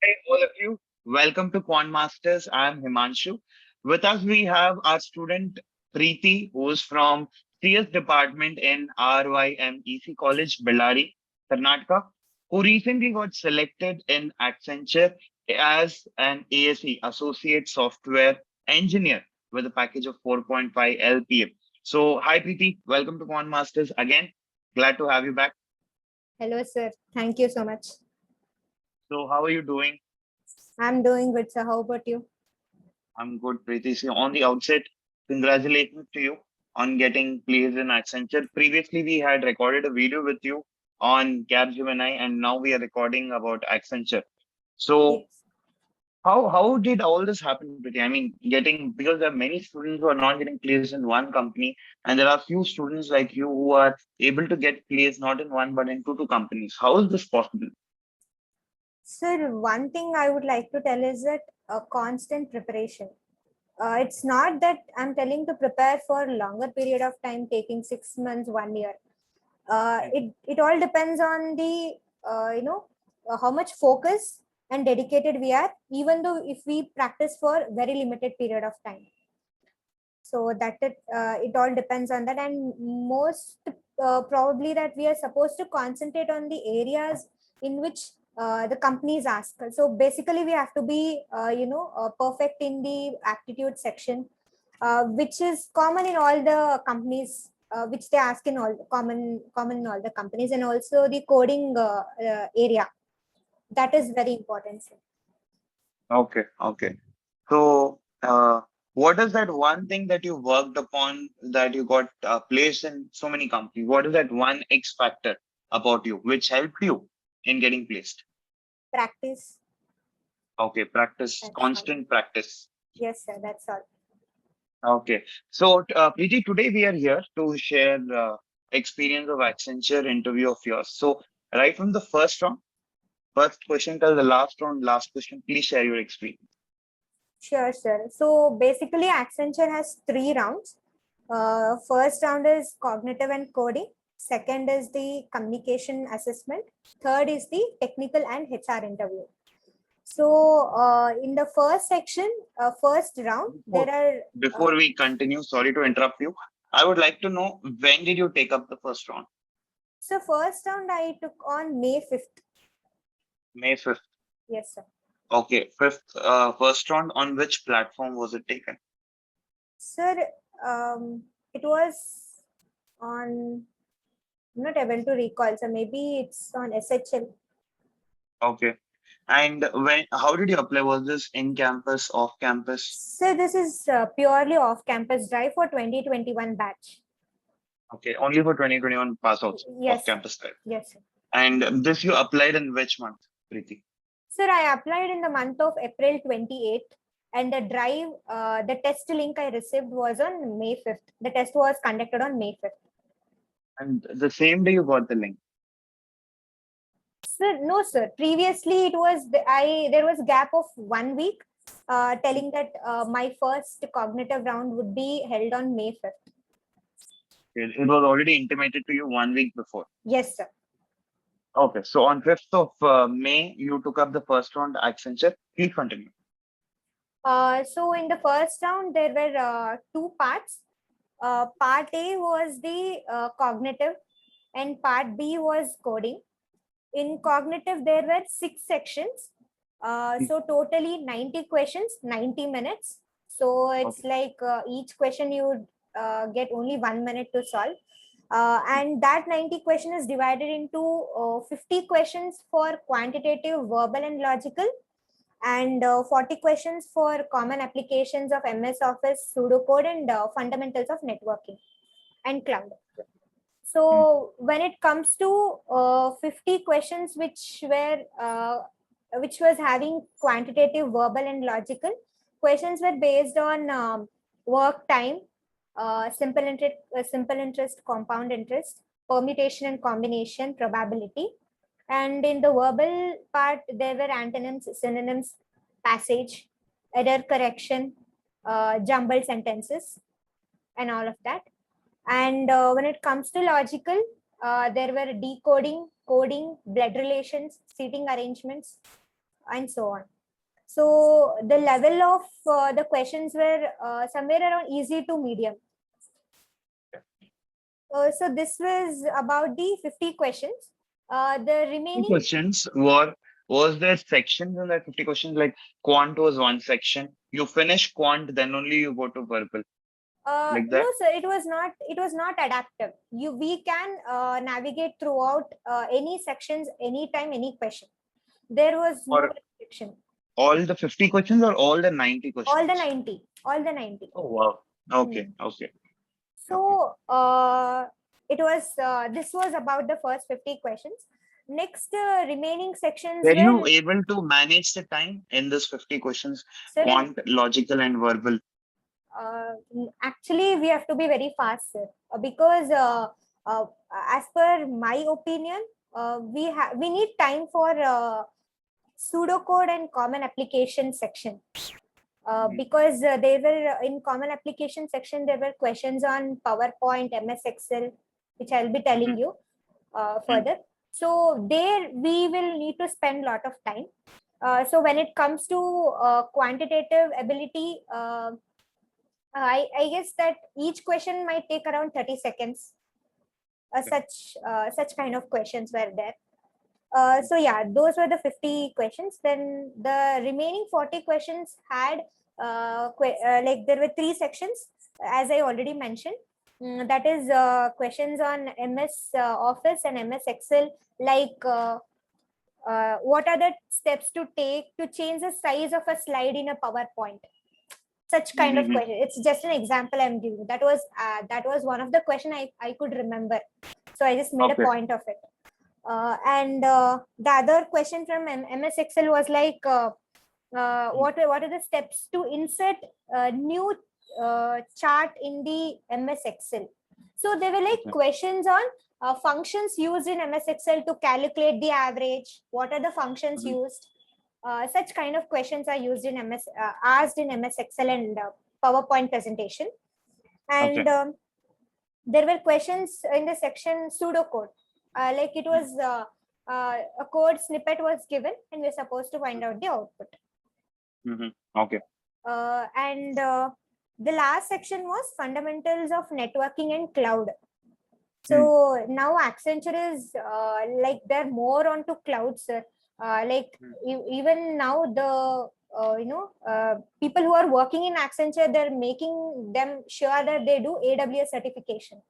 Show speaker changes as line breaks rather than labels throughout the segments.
Hey, all of you. Welcome to Quant Masters. I'm Himanshu. With us, we have our student Preethi, who's from CS department in RYMEC College, Bellary, Karnataka, who recently got selected in Accenture as an ASE, Associate Software Engineer, with a package of 4.5 LPA. So, hi Preethi, welcome to Quant Masters again. Glad to have you back.
Hello, sir. Thank you so much.
So, how are you doing?
I'm doing good, sir. How about you?
I'm good, Preeti. So on the outset, congratulations to you on getting placed in Accenture. Previously, we had recorded a video with you on Capgemini, and now we are recording about Accenture. So
Yes.
how did all this happen, Preeti? I mean, getting because there are many students who are not getting placed in one company, and there are few students like you who are able to get placed not in one but in two companies. How is this possible?
Sir, one thing I would like to tell is that a constant preparation. It's not that I'm telling to prepare for a longer period of time, taking 6 months, 1 year. It all depends on the how much focus and dedicated we are, even though if we practice for very limited period of time. So it all depends on that, and most probably that we are supposed to concentrate on the areas in which the companies ask. So basically we have to be perfect in the aptitude section, which is common in all the companies, which they ask in all common in all the companies, and also the coding area, that is very important.
Okay, okay. So, what is that one thing that you worked upon that you got placed in so many companies? What is that one X factor about you which helped you in getting placed?
Practice.
Okay, practice,
That's all.
constant practice.
Yes, sir. That's all.
Okay, so Preeti, today we are here to share experience of Accenture interview of yours. So, right from the first question till the last round, last question, please share your experience.
Sure, sure. So basically, Accenture has 3 rounds. First round is cognitive and coding. Second is the communication assessment. Third is the technical and HR interview. So in the first section, first round,
Before,
there are.
before we continue, sorry to interrupt you. I would like to know when did you take up the first round?
So first round I took on May 5th.
May 5th.
Yes, sir.
Okay, first round on which platform was it taken?
Sir, it was on. I'm not able to recall. So maybe it's on SHL.
Okay. And how did you apply? Was this in campus, off campus?
So this is purely off-campus drive for 2021 batch.
Okay, only for 2021 pass outs, off
Yes, sir.
campus type.
Yes, sir.
And this you applied in which month, Preeti?
Sir, I applied in the month of April 28th, and the test link I received was on May 5th. The test was conducted on May 5th.
And the same day you got the link.
Sir, no, sir. Previously, there was gap of 1 week, telling that my first cognitive round would be held on May 5th.
It was already intimated to you 1 week before.
Yes, sir.
Okay, so on 5th of May, you took up the first round Accenture. Please continue.
So in the first round, there were two parts. Part A was the cognitive, and part B was coding. In cognitive, there were 6 sections. So totally 90 questions, 90 minutes. So it's
Okay.
like each question you would get only 1 minute to solve. And that 90 question is divided into 50 questions for quantitative, verbal, and logical, and 40 questions for common applications of MS Office, pseudocode, and fundamentals of networking and cloud.
Mm.
So when it comes to 50 questions which was having quantitative, verbal, and logical, questions were based on work time, simple interest, compound interest, permutation and combination, probability. And in the verbal part, there were antonyms, synonyms, passage, error correction, jumbled sentences, and all of that. And when it comes to logical, there were decoding, coding, blood relations, seating arrangements, and so on. So the level of the questions were somewhere around easy to medium. So this was about the 50 questions. The remaining
Questions was there sections in that 50 questions? Like quant was one section. You finish quant, then only you go to verbal. Like
no,
that?
sir, it was not. It was not adaptive. We can navigate throughout any sections, anytime, any question. There was no
Or
restriction.
all the 50 questions or all the 90
All the
questions?
90. All the 90.
Oh wow. Okay,
Hmm.
okay, okay.
So it was. This was about the first 50 questions. Next, remaining sections
Were you
were.
able to manage the time in this 50 questions?
Sir,
Quant, logical, and verbal.
actually, we have to be very fast, sir, because uh, as per my opinion, we need time for pseudocode and common application section.
Mhm.
Because they were in common application section, there were questions on PowerPoint, MS Excel, which I'll be telling
Mhm.
you
Mhm.
further. So there we will need to spend a lot of time. So when it comes to quantitative ability, I guess that each question might take around 30 seconds. Such kind of questions were there. So yeah, those were the 50 questions. Then the remaining 40 questions had like there were three sections, as I already mentioned. That is questions on MS Office and MS Excel, like what are the steps to take to change the size of a slide in a PowerPoint. Such kind of
Mhm.
question. It's just an example I'm giving. That was one of the question I could remember. So I just made a
Okay.
point of it. And the other question from MS Excel was like, what are the steps to insert a new chart in the MS Excel? So they were like
Okay.
questions on functions used in MS Excel to calculate the average. What are the functions
Mhm.
used? Such kind of questions are used in asked in MS Excel and PowerPoint presentation. And
Okay.
there were questions in the section pseudocode. Like it was a code snippet was given, and we're supposed to find out the output.
Mhm. Okay.
And the last section was fundamentals of networking and cloud.
Mm.
So now Accenture is like they're more onto clouds. Like
Mm.
even now the people who are working in Accenture, they're making them sure that they do AWS certification.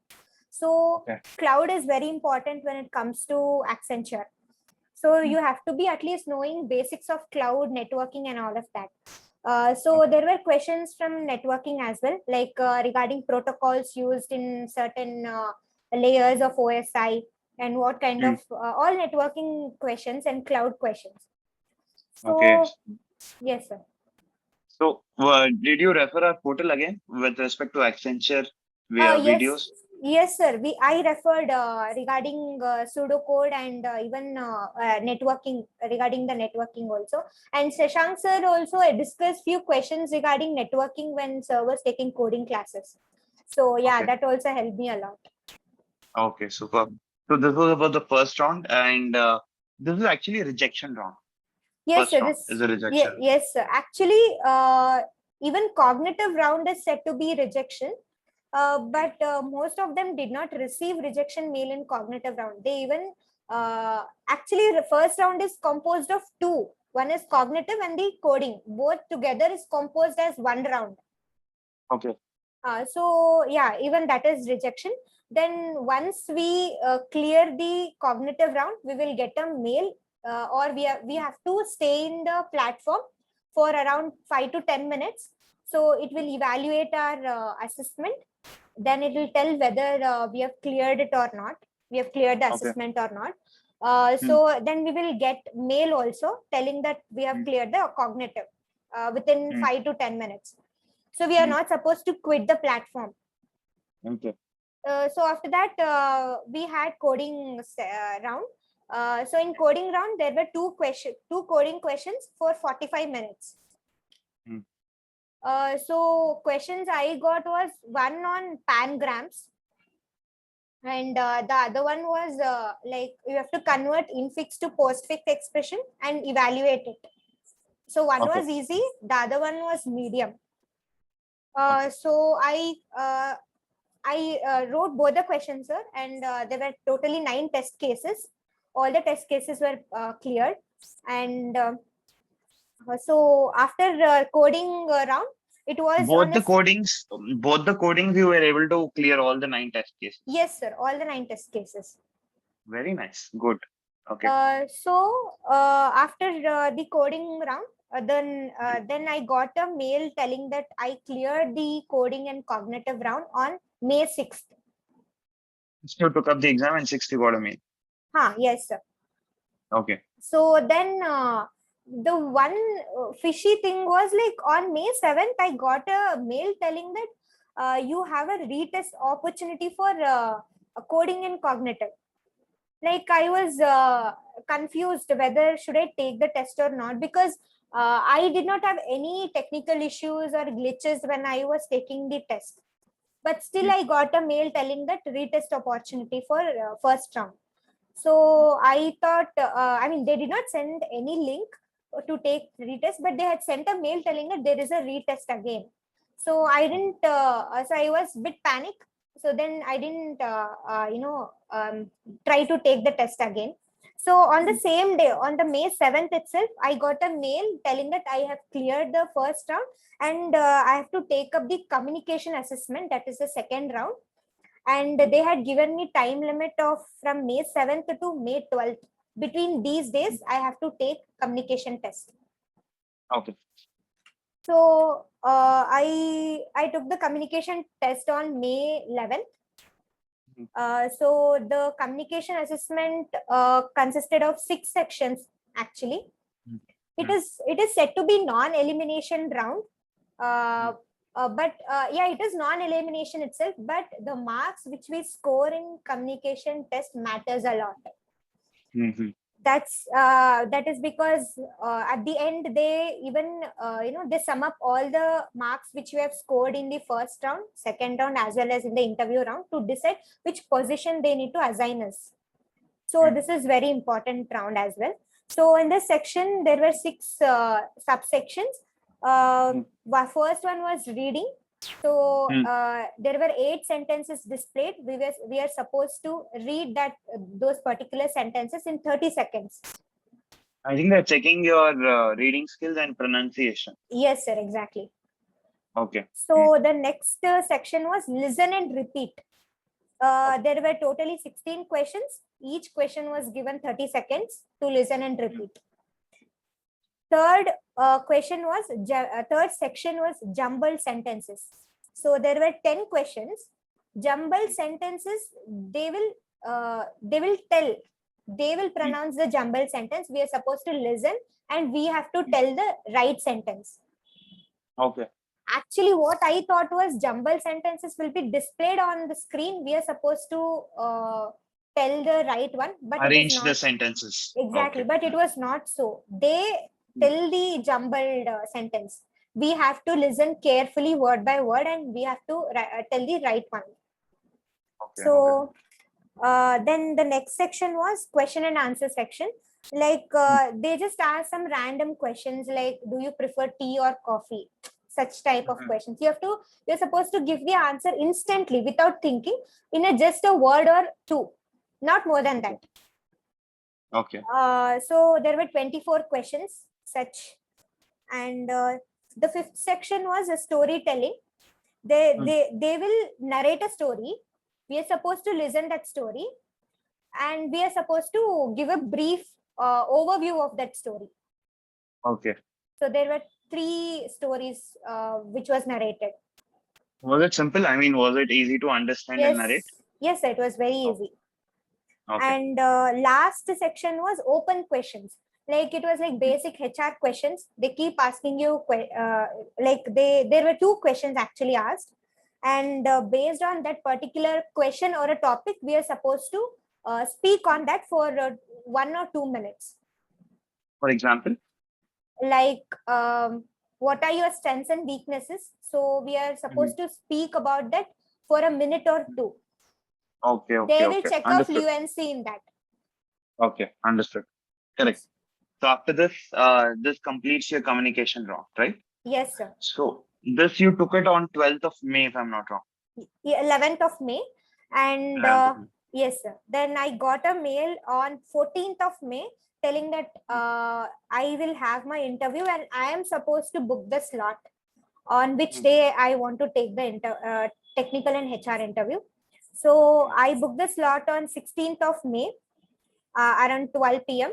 So
Okay.
cloud is very important when it comes to Accenture. So
Mm.
you have to be at least knowing basics of cloud networking and all of that. So
Okay.
there were questions from networking as well, like regarding protocols used in certain layers of OSI, and what kind of
Mm.
all networking questions and cloud questions.
Okay.
So yes, sir.
So, did you refer our portal again with respect to Accenture
Yes,
videos?
yes, sir. I referred regarding pseudocode and even networking, regarding the networking also. And Shashank sir also discussed few questions regarding networking when sir was taking coding classes. So yeah,
Okay.
that also helped me a lot.
Okay. Super. So this was about the first round, and this is actually a rejection round.
Yes,
First
sir.
round is a rejection.
Yes, sir. Actually, even cognitive round is said to be rejection. But most of them did not receive rejection mail in cognitive round. They even actually the first round is composed of two. One is cognitive and the coding. Both together is composed as one round.
Okay.
So yeah, even that is rejection. Then once we clear the cognitive round, we will get a mail, or we have to stay in the platform for around 5 to 10 minutes. So it will evaluate our assessment. Then it will tell whether we have cleared it or not. We have cleared the
Okay.
assessment or not.
Mm.
So then we will get mail also telling that we have
Mm.
cleared the cognitive within
Mm.
5 to 10 minutes. So we are
Mm.
not supposed to quit the platform.
Okay.
So after that, we had coding round. So in coding round, there were two coding questions for 45 minutes.
Mm.
So questions I got was one on pangrams, and the other one was like you have to convert infix to postfix expression and evaluate it. So one
Okay.
was easy, the other one was medium.
Okay.
So I wrote both the questions, sir, and there were totally 9 test cases. All the test cases were cleared, and so after coding round, it was on
Both
the
the codings, both the codings, you were able to clear all the 9 test cases.
yes, sir, all the 9 test cases.
Very nice. Good. Okay.
So after the coding round, then I got a mail telling that I cleared the coding and cognitive round on May 6th.
So you took up the exam and 60 got a mail.
Yes, sir.
Okay.
So then the one fishy thing was like on May 7th, I got a mail telling that you have a retest opportunity for coding and cognitive. Like I was confused whether should I take the test or not, because I did not have any technical issues or glitches when I was taking the test. But still, I got a mail telling that retest opportunity for first round. So I thought, I mean, they did not send any link to take retest, but they had sent a mail telling that there is a retest again. So I didn't, so I was a bit panic. So then I didn't, try to take the test again. So on the same day, on the May 7th itself, I got a mail telling that I have cleared the first round, and I have to take up the communication assessment, that is the second round. And they had given me time limit of from May 7th to May 12th. Between these days, I have to take communication test.
Okay.
So I took the communication test on May 11th. So the communication assessment consisted of 6 sections actually. It is said to be non-elimination round. But yeah, it is non-elimination itself, but the marks which we score in communication test matters a lot.
Mm-hmm.
That is because at the end they even they sum up all the marks which we have scored in the first round, second round, as well as in the interview round, to decide which position they need to assign us. So this is very important round as well. So in this section there were 6 subsections. First one was reading. So there were 8 sentences displayed. We are supposed to read those particular sentences in 30 seconds.
I think they're checking your reading skills and pronunciation.
Yes, sir, exactly.
Okay.
So the next section was listen and repeat. There were totally 16 questions. Each question was given 30 seconds to listen and repeat. Third third section was jumbled sentences. So there were 10 questions. Jumbled sentences, they will pronounce the jumbled sentence. We are supposed to listen and we have to tell the right sentence.
Okay.
Actually, what I thought was jumbled sentences will be displayed on the screen. We are supposed to tell the right one, but
arrange
it is not
the sentences.
exactly.
Okay.
But it was not so. They tell the jumbled sentence. We have to listen carefully, word by word, and we have to tell the right one.
Okay.
So then the next section was question and answer section. Like they just ask some random questions like, do you prefer tea or coffee? Such type of questions. You're supposed to give the answer instantly without thinking in just a word or two, not more than that.
Okay.
So there were 24 questions such, and the 5th section was a storytelling. They will narrate a story. We are supposed to listen that story, and we are supposed to give a brief overview of that story.
Okay.
So there were 3 stories which was narrated.
Was it simple? I mean, was it easy to understand and narrate?
Yes, it was very easy.
Okay.
And last section was open questions. Like it was like basic HR questions. They keep asking you there were 2 questions actually asked, and based on that particular question or a topic, we are supposed to speak on that for 1 or 2 minutes.
For example,
like what are your strengths and weaknesses? So we are supposed to speak about that for a minute or 2.
Okay.
They will check our fluency in that.
Okay, understood. Correct. So after this, this completes your communication round, right?
Yes, sir.
So this you took it on 12th of May, if I'm not wrong.
11th of May. And
11th of May.
yes, sir. Then I got a mail on 14th of May telling that I will have my interview and I am supposed to book the slot on which
Hmm.
day I want to take the technical and HR interview. So I booked the slot on 16th of May around 12 p.m.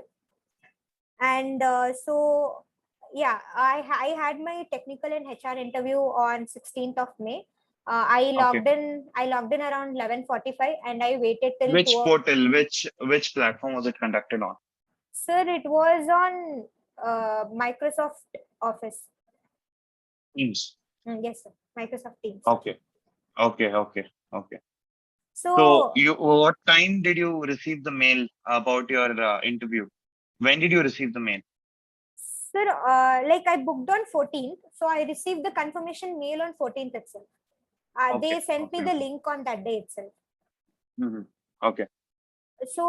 And so yeah, I had my technical and HR interview on 16th of May.
Okay.
I logged in around 11:45 and I waited till
Which
2.
portal, which platform was it conducted on?
Sir, it was on Microsoft Office.
Teams.
Yes, sir. Microsoft Teams.
Okay. Okay. Okay. Okay. So
So,
you, what time did you receive the mail about your interview? When did you receive the mail?
sir, like I booked on 14th, so I received the confirmation mail on 14th itself.
Okay.
They sent me
Okay.
the
Okay.
link on that day itself.
Hmm. Okay.
So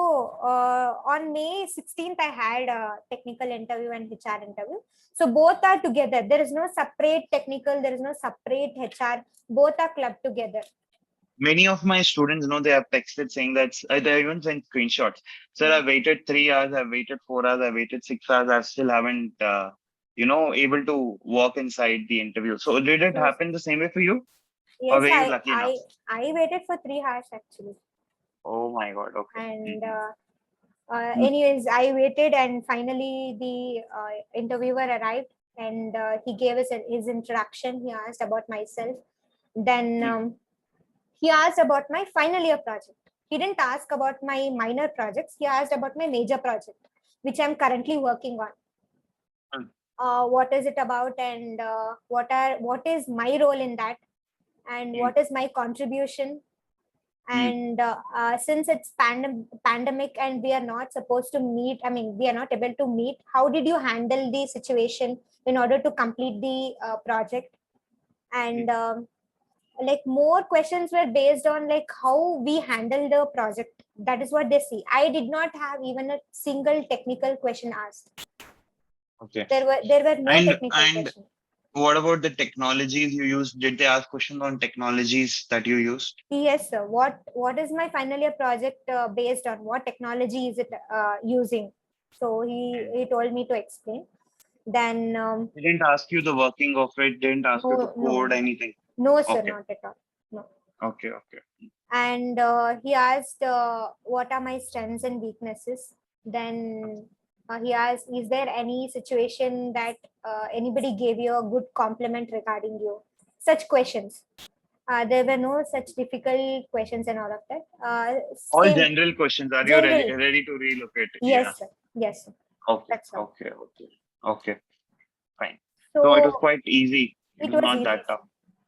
on May 16th, I had a technical interview and HR interview. So both are together. There is no separate technical, there is no separate HR. Both are clubbed together.
Many of my students know they have texted saying that they even sent screenshots. Sir, I waited 3 hours, I waited 4 hours, I waited 6 hours. I still haven't, able to walk inside the interview. So did it
So,
happen the same way for you, or
yes,
were you lucky enough?
I waited for 3 hours actually.
Oh my God. Okay.
And
Mhm.
anyways, I waited and finally the interviewer arrived and he gave us his introduction. He asked about myself. Then he asked about my final year project. He didn't ask about my minor projects. He asked about my major project, which I'm currently working on.
Mhm.
What is it about, and what is my role in that, and
Mhm.
what is my contribution?
Mhm.
And since it's pandemic and we are not supposed to meet, I mean, we are not able to meet. How did you handle the situation in order to complete the project? And like more questions were based on like how we handle the project. That is what they see. I did not have even a single technical question asked.
Okay.
There were no technical
And
questions.
what about the technologies you used? Did they ask questions on technologies that you used?
Yes, sir. What is my final year project based on? What technology is it using? So he told me to explain. Then
They didn't ask you the working of it, didn't ask you to
no, no,
code
no,
anything.
no, sir,
Okay.
not at all. No.
Okay. Okay.
And he asked what are my strengths and weaknesses. Then he asked, is there any situation that anybody gave you a good compliment regarding you? Such questions. There were no such difficult questions and all of that.
All
Same
general questions. Are you
general.
ready to relocate? Yeah.
Yes, sir. Yes, sir.
Okay.
That's all.
Okay. Okay. Okay. Fine. So it was
So
quite easy. It
it
was
was
not
easy,
that
sir.
tough.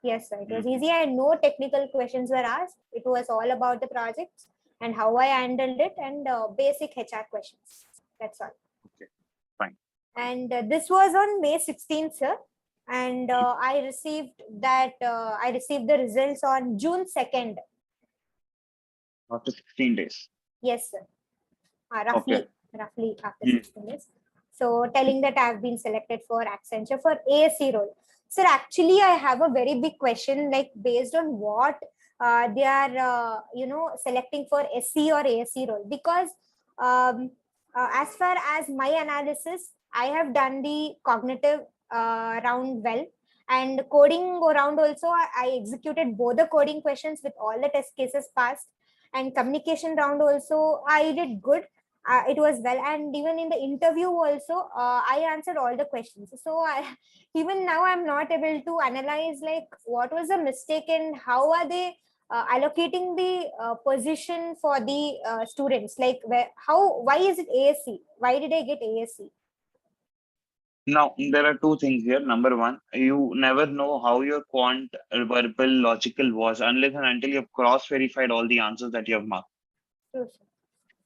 Yes, sir. It was
Mhm.
easy and no technical questions were asked. It was all about the projects and how I handled it and basic HR questions. That's all.
Okay. Fine. Fine.
And this was on May 16th, sir. And
Mhm.
I received the results on June 2nd.
After 16 days.
Yes, sir.
Okay.
Roughly after
Mhm.
16 days. So telling that I've been selected for Accenture for ASC role. Sir, actually, I have a very big question, like based on what they are, selecting for SC or ASC role. Because as far as my analysis, I have done the cognitive round well. And coding round also, I executed both the coding questions with all the test cases passed. And communication round also, I did good. It was well, and even in the interview also I answered all the questions. So even now I'm not able to analyze like what was the mistake and how are they allocating the position for the students, like why is it ASC, why did I get ASC?
Now, there are two things here. Number one, you never know how your quant verbal logical was unless and until you've cross verified all the answers that you have marked.
True, sir.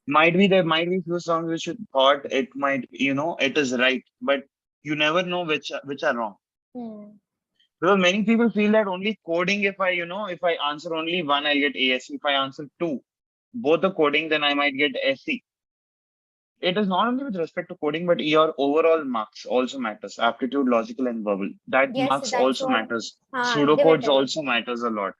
Might be there might be few songs which you thought it might, it is right, but you never know which are wrong.
Hmm.
Because many people feel that only coding, if I answer only one, I'll get ASC. If I answer two, both the coding, then I might get SC. it is not only with respect to coding, but your overall marks also matters. Aptitude, logical, and verbal. That
Yes,
marks
that's
also
what
matters.
they were
Pseudocodes
telling.
also matters a lot.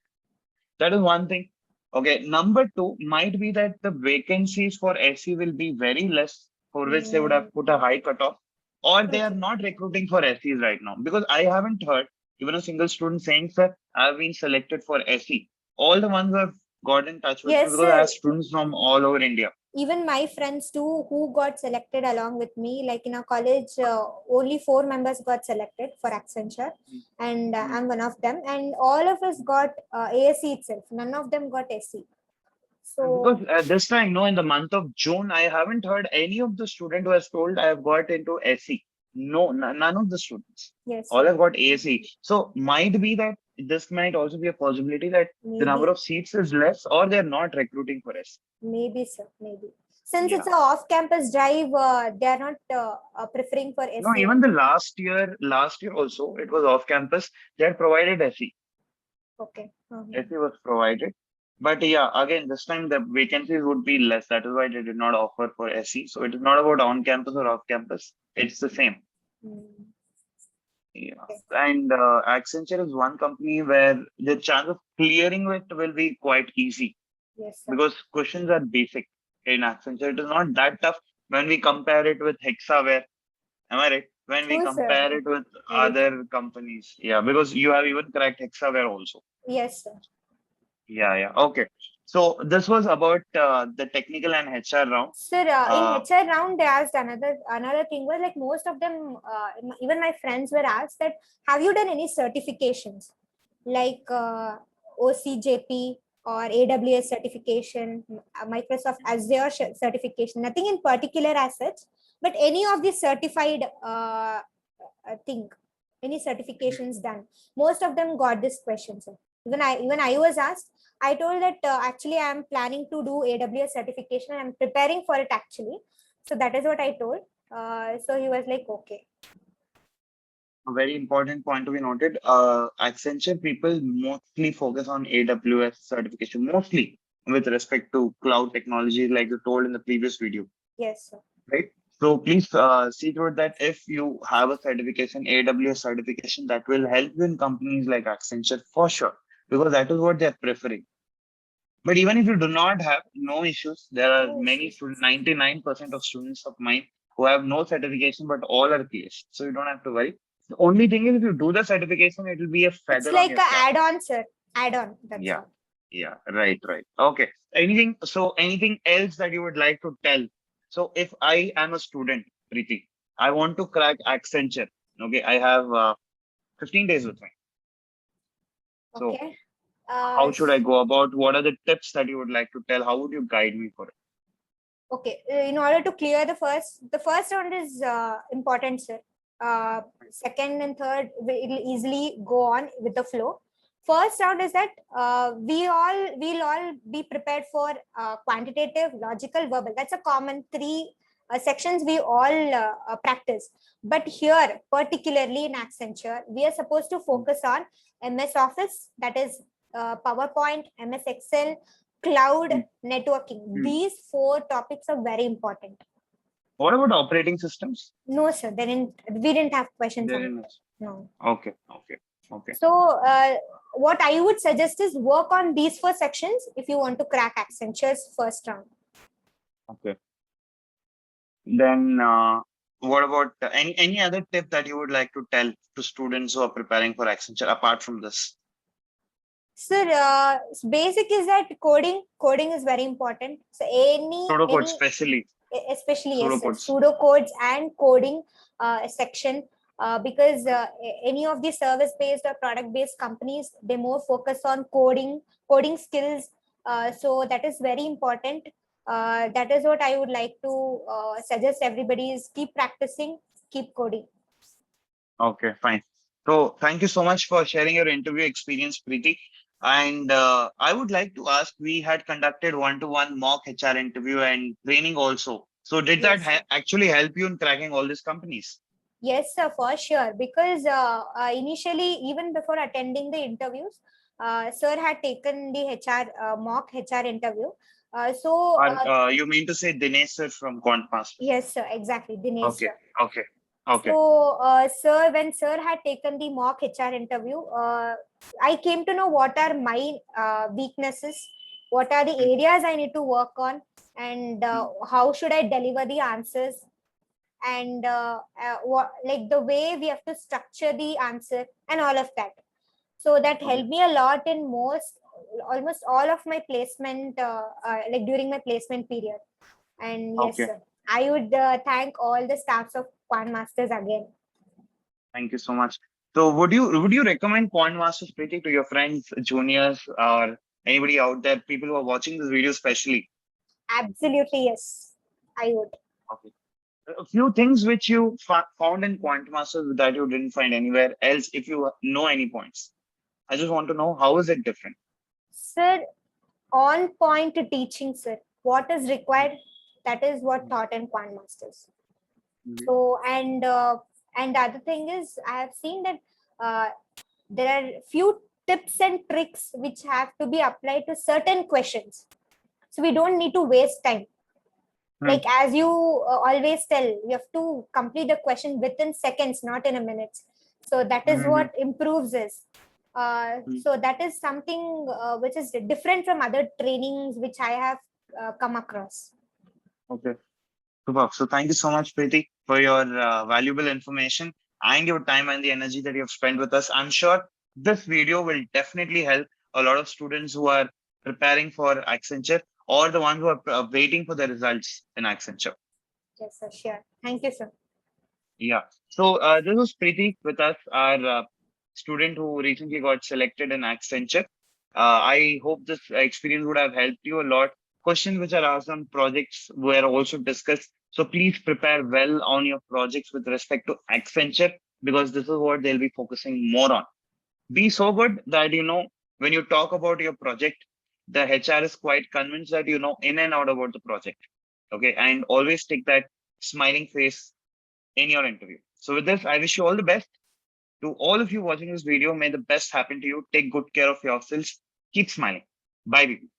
That is one thing. Okay. Number two might be that the vacancies for SE will be very less, for which they would
Mm,
have put a high cutoff, or
true,
they are
true.
not recruiting for SEs right now. Because I haven't heard even a single student saying, sir, I've been selected for SE. All the ones who have got in touch with me
Yes,
because I
sir.
have students from all over India.
Even my friends too, who got selected along with me, like in our college, only 4 members got selected for Accenture, and
Mm.
I'm one of them. And all of us got ASE itself. None of them got SE.
Because
So
this time, no, in the month of June, I haven't heard any of the student who has told I have got into SE. No, none of the students.
yes,
All
sir.
have got ASE. So might be that this might also be a possibility that the number
Maybe,
of seats is less, or they're not recruiting for SE.
maybe, sir. Maybe. Since it's
Yeah.
a off-campus drive, they are not preferring for
No,
SE
even the
only.
last year also, it was off campus. They had provided SE.
Okay.
SE was provided. But yeah, again, this time the vacancies would be less. That is why they did not offer for SE. So it is not about on campus or off campus. It's the same.
Mm,
Yeah.
okay.
And Accenture is one company where the chance of clearing it will be quite easy
Yes, sir.
because questions are basic in Accenture. It is not that tough when we compare it with Hexaware. Am I right? When we
True, sir.
compare it with
Very true.
other companies. Yeah, because you have even cracked Hexaware also.
Yes, sir.
Yeah, yeah. Okay. So this was about the technical and HR round.
Sir, in
Uh,
HR round, they asked another thing was like most of them, even my friends were asked that have you done any certifications like OCJP or AWS certification, Microsoft Azure certification? Nothing in particular as such, but any of the certified thing, any certifications done. Most of them got this question, sir. Even I was asked. I told that actually I am planning to do AWS certification. I'm preparing for it actually. So that is what I told. So he was like, okay.
a very important point to be noted. Accenture people mostly focus on AWS certification, mostly with respect to cloud technology, like you told in the previous video,
Yes, sir.
right? So please see to it that if you have a certification, AWS certification, that will help you in companies like Accenture for sure, because that is what they're preferring. But even if you do not have, no issues. There are
No
many
issues.
students, 99% of students of mine who have no certification, but all are clears. So you don't have to worry. The only thing is if you do the certification, it will be a
It's
feather on
like
your
a
cap.
add-on, sir. Add-on. That's
Yeah.
all.
Yeah. Right. Right. Okay. Anything else that you would like to tell? So if I am a student, Preeti, I want to crack Accenture. Okay. I have 15 days with me. So
Okay.
how should I go about? What are the tips that you would like to tell? How would you guide me for it?
Okay. In order to clear the first round is important, sir. Second and third will easily go on with the flow. First round is that we'll all be prepared for quantitative, logical, verbal. That's a common three sections we all practice. But here, particularly in Accenture, we are supposed to focus on MS Office, that is PowerPoint, MS Excel, cloud,
Hmm.
networking.
Hmm.
These four topics are very important.
What about operating systems?
No, sir. We didn't have questions
They're
on
in
that.
it.
No.
Okay, okay, okay,
So, what I would suggest is work on these four sections if you want to crack Accenture's first round.
okay. Then, what about any other tip that you would like to tell to students who are preparing for Accenture apart from this?
Sir, basic is that coding is very important. So,
Pseudocode,
any
especially
especially yes, sir,
pseudocodes.
pseudocodes and coding section, because any of the service based or product based companies, they more focus on coding skills. So that is very important. That is what I would like to suggest everybody is keep practicing, keep coding.
Okay, fine. So, thank you so much for sharing your interview experience, Preeti. And I would like to ask, we had conducted one-to-one mock HR interview and training also. So, did that
Yes, sir.
actually help you in cracking all these companies?
Yes, sir, for sure. Because initially, even before attending the interviews, sir had taken the HR mock HR interview.
You mean to say Dinesh sir from Quant Masters?
Yes, sir, exactly, Dinesh
Okay,
sir.
okay, okay.
So, sir, when sir had taken the mock HR interview, I came to know what are my weaknesses, what are the
Mm,
areas I need to work on, and
mm,
how should I deliver the answers, and what, like the way we have to structure the answer, and all of that. So that
okay,
helped me a lot in almost all of my placement, like during my placement period. And yes,
okay.
sir, I would thank all the staffs of Quant Masters again.
Thank you so much. So would you recommend Quant Masters Preethi to your friends, juniors, or anybody out there, people who are watching this video especially?
Absolutely, yes, I would.
Okay. A few things which you found in Quant Masters that you didn't find anywhere else, if you know any points. I just want to know how is it different?
Sir, on point teaching, sir. What is
Mm,
required, that is what
mm,
taught in Quant Masters.
mm,
So, and the other thing is, I have seen that uh, there are few tips and tricks which have to be applied to certain questions. So we don't need to waste time.
mm,
Like as you always tell, you have to complete the question within seconds, not in a minute. So that is
mm,
what improves us.
mm.
So that is something which is different from other trainings which I have come across.
Okay. Super. So thank you so much, Preeti, for your valuable information and your time and the energy that you have spent with us. I'm sure this video will definitely help a lot of students who are preparing for Accenture or the ones who are waiting for the results in Accenture.
Yes, sir, sure. Thank you, sir.
Yeah. So this was Preeti with us, our student who recently got selected in Accenture. I hope this experience would have helped you a lot. Questions which are asked on projects were also discussed. So please prepare well on your projects with respect to Accenture because this is what they'll be focusing more on. Be so good that when you talk about your project, the HR is quite convinced that you know in and out about the project. Okay, and always take that smiling face in your interview. So with this, I wish you all the best. To all of you watching this video, may the best happen to you. Take good care of yourselves. Keep smiling. Bye, people.